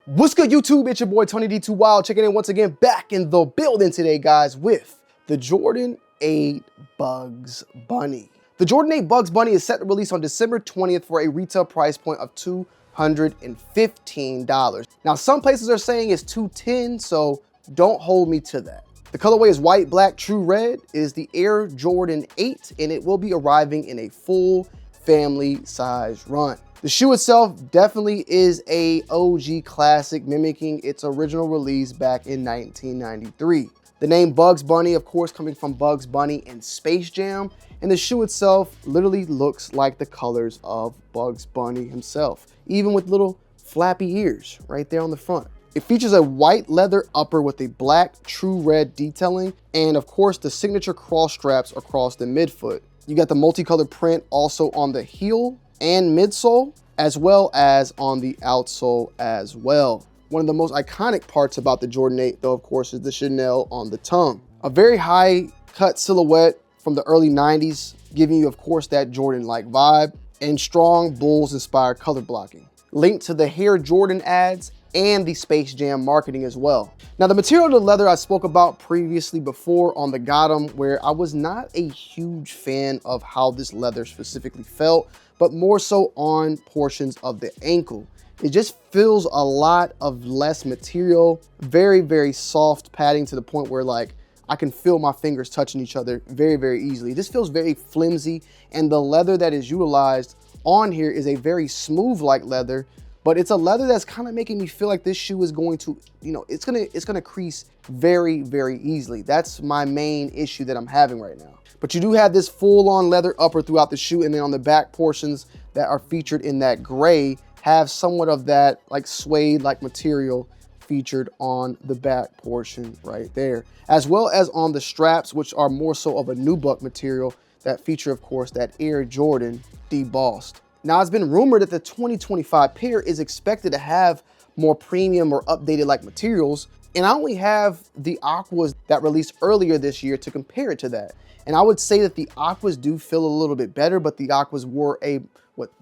What's good, YouTube? It's your boy Tonyd2wild checking in once again, back in the building today, guys, with the Jordan 8 Bugs Bunny. The Jordan 8 Bugs Bunny is set to release on December 20th for a retail price point of $215. Now, some places are saying it's $210, so don't hold me to that. The colorway is white, black, true red. It is the Air Jordan 8, and it will be arriving in a full family size run. The shoe itself definitely is a OG classic, mimicking its original release back in 1993. The name Bugs Bunny, of course, coming from Bugs Bunny and Space Jam, and the shoe itself literally looks like the colors of Bugs Bunny himself, even with little flappy ears right there on the front. It features a white leather upper with a black true red detailing, and of course the signature cross straps across the midfoot. You got the multicolored print also on the heel and midsole, as well as on the outsole as well. One of the most iconic parts about the Jordan 8, though, of course, is the Chanel on the tongue. A very high cut silhouette from the early 90s, giving you, of course, that Jordan-like vibe, and strong Bulls-inspired color blocking. Linked to the Hair Jordan ads and the Space Jam marketing as well. Now, the material of the leather I spoke about previously before on the Gotham, where I was not a huge fan of how this leather specifically felt, but more so on portions of the ankle. It just feels a lot of less material, very, very soft padding to the point where like I can feel my fingers touching each other very, very easily. This feels very flimsy, and the leather that is utilized on here is a very smooth like leather, but it's a leather that's kind of making me feel like this shoe is going to, it's gonna crease very, very easily. That's my main issue that I'm having right now. But you do have this full-on leather upper throughout the shoe, and then on the back portions that are featured in that gray have somewhat of that like suede-like material featured on the back portion right there, as well as on the straps, which are more so of a nubuck material that feature, of course, that Air Jordan debossed. Now, it's been rumored that the 2025 pair is expected to have more premium or updated like materials, and I only have the Aquas that released earlier this year to compare it to that. And I would say that the Aquas do feel a little bit better, but the Aquas were the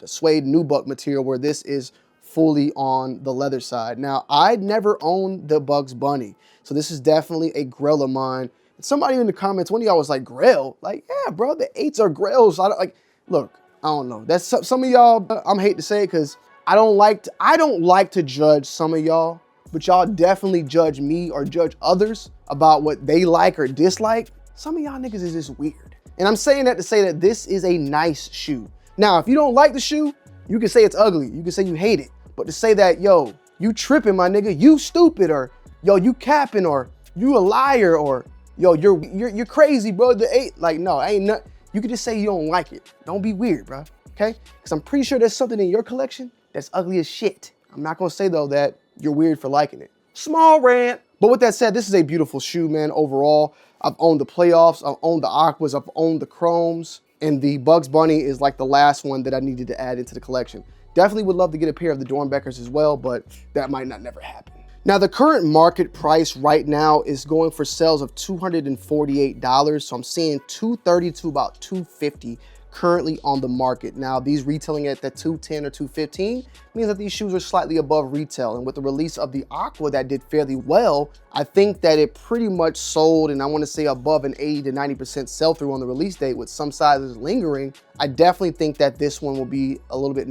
suede nubuck material, where this is fully on the leather side. Now, I'd never owned the Bugs Bunny, so this is definitely a grail of mine. And somebody in the comments, one of y'all was like, grail? Like, yeah, bro, the 8s are grails. Look, I don't know. That's some of y'all, I'm hate to say it because I don't like to judge some of y'all, but y'all definitely judge me or judge others about what they like or dislike. Some of y'all niggas is just weird. And I'm saying that to say that this is a nice shoe. Now, if you don't like the shoe, you can say it's ugly. You can say you hate it. But to say that, yo, you tripping, my nigga, you stupid, or yo, you capping, or you a liar, or yo, you're crazy, bro. The 8, like, no, ain't nothing. You can just say you don't like it. Don't be weird, bro, okay? Because I'm pretty sure there's something in your collection that's ugly as shit. I'm not gonna say, though, that you're weird for liking it. Small rant. But with that said, this is a beautiful shoe, man, overall. I've owned the playoffs, I've owned the Aquas, I've owned the Chromes, and the Bugs Bunny is like the last one that I needed to add into the collection. Definitely would love to get a pair of the Dornbeckers as well, but that might not never happen. Now, the current market price right now is going for sales of $248. So I'm seeing $230 to about $250 currently on the market. Now, these retailing at the $210 or $215 means that these shoes are slightly above retail. And with the release of the Aqua that did fairly well, I think that it pretty much sold, and I want to say above an 80 to 90% sell-through on the release date, with some sizes lingering. I definitely think that this one will be a little bit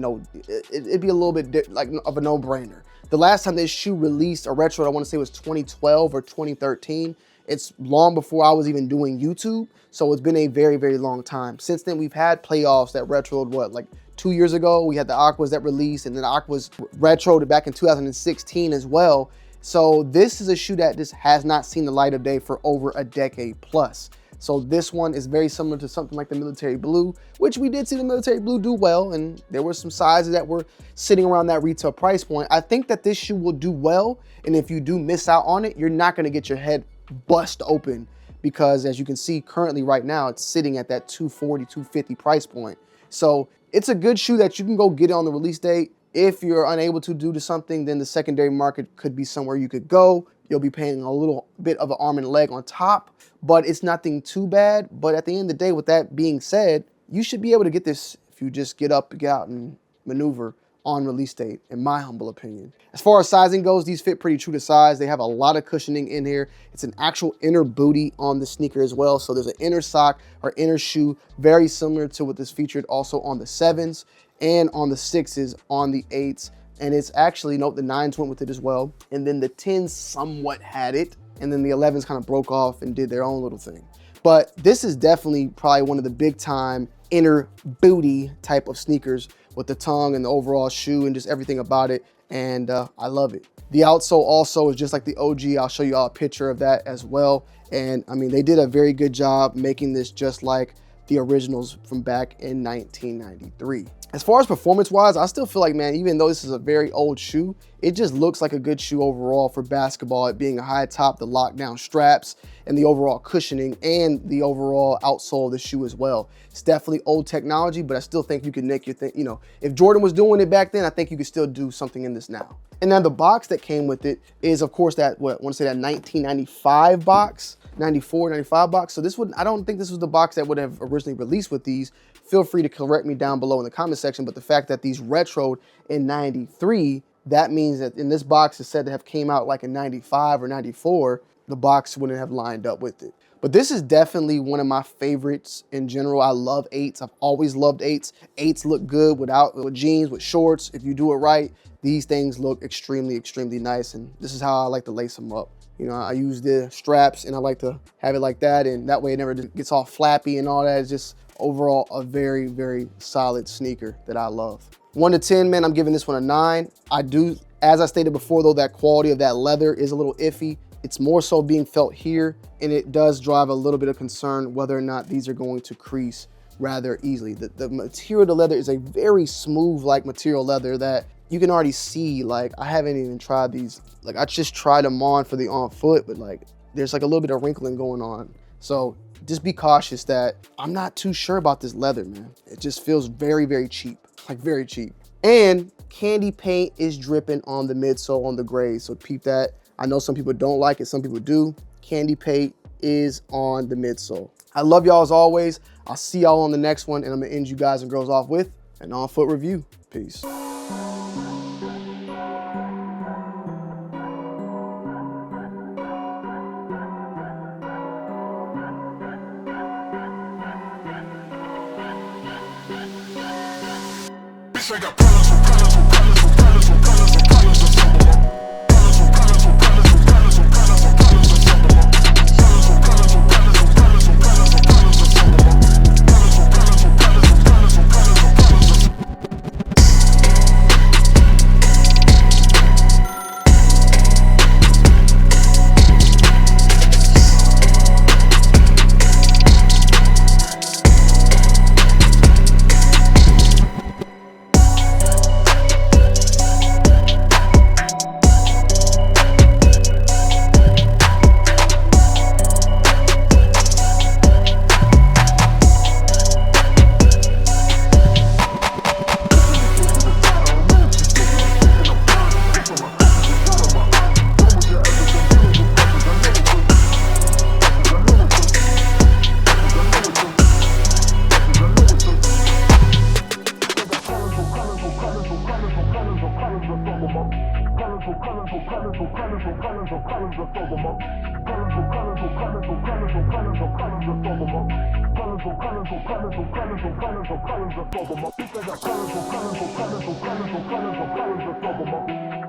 it'd be a little bit like of a no-brainer. The last time this shoe released a retro, I want to say was 2012 or 2013. It's long before I was even doing YouTube, so it's been a very, very long time. Since then, we've had playoffs that retroed, what, like 2 years ago? We had the Aquas that released, and then the Aquas retroed back in 2016 as well. So this is a shoe that just has not seen the light of day for over a decade plus. So this one is very similar to something like the Military Blue, which we did see the Military Blue do well, and there were some sizes that were sitting around that retail price point. I think that this shoe will do well, and if you do miss out on it, you're not gonna get your head bust open, because as you can see currently right now, it's sitting at that $240, $250 price point. So it's a good shoe that you can go get it on the release date. If you're unable to do something, then the secondary market could be somewhere you could go. You'll be paying a little bit of an arm and leg on top, but it's nothing too bad. But at the end of the day, with that being said, you should be able to get this if you just get up, get out, and maneuver on release date, in my humble opinion. As far as sizing goes, these fit pretty true to size. They have a lot of cushioning in here. It's an actual inner booty on the sneaker as well. So there's an inner sock or inner shoe, very similar to what is featured also on the 7s and on the 6s, on the 8s. And it's actually, note the 9s went with it as well. And then the 10s somewhat had it. And then the 11s kind of broke off and did their own little thing. But this is definitely probably one of the big time inner booty type of sneakers with the tongue and the overall shoe and just everything about it. And I love it. The outsole also is just like the OG. I'll show you all a picture of that as well. And I mean, they did a very good job making this just like the originals from back in 1993. As far as performance wise, I still feel like, man, even though this is a very old shoe, it just looks like a good shoe overall for basketball. It being a high top, the lockdown straps, and the overall cushioning, and the overall outsole of the shoe as well. It's definitely old technology, but I still think you can make your thing, you know, if Jordan was doing it back then, I think you could still do something in this now. And then the box that came with it is, of course, that, what, I want to say that 1995 box, 94, 95 box. So this would, I don't think this was the box that would have originally released with these. Feel free to correct me down below in the comment section, but the fact that these retroed in 93, that means that in this box is said to have came out like in 95 or 94, the box wouldn't have lined up with it. But this is definitely one of my favorites in general. I love 8s. I've always loved 8s. 8s look good with jeans, with shorts. If you do it right, these things look extremely, extremely nice. And this is how I like to lace them up. You know, I use the straps and I like to have it like that. And that way it never gets all flappy and all that. It's just overall a very, very solid sneaker that I love. 1 to 10, man, I'm giving this one a 9. I do, as I stated before though, that quality of that leather is a little iffy. It's more so being felt here, and it does drive a little bit of concern whether or not these are going to crease rather easily. The material of the leather is a very smooth like material leather that you can already see. Like, I haven't even tried these. Like, I just tried them on for the on foot, but like there's like a little bit of wrinkling going on. So just be cautious that I'm not too sure about this leather, man. It just feels very, very cheap, like very cheap. And candy paint is dripping on the midsole on the gray, so peep that. I know some people don't like it, some people do. Candy paint is on the midsole. I love y'all as always. I'll see y'all on the next one, and I'm gonna end you guys and girls off with an on-foot review. Peace. I got problems with problems with problems with problems with problems with problems with some of them. Problems with problems with problems with problems with problems with problems with some of them.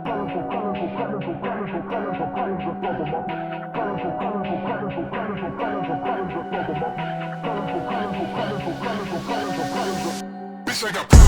Problems with problems with problems with problems with problems with problems with some of them. Problems with problems with problems with problems with problems with problems with. Bitch, I got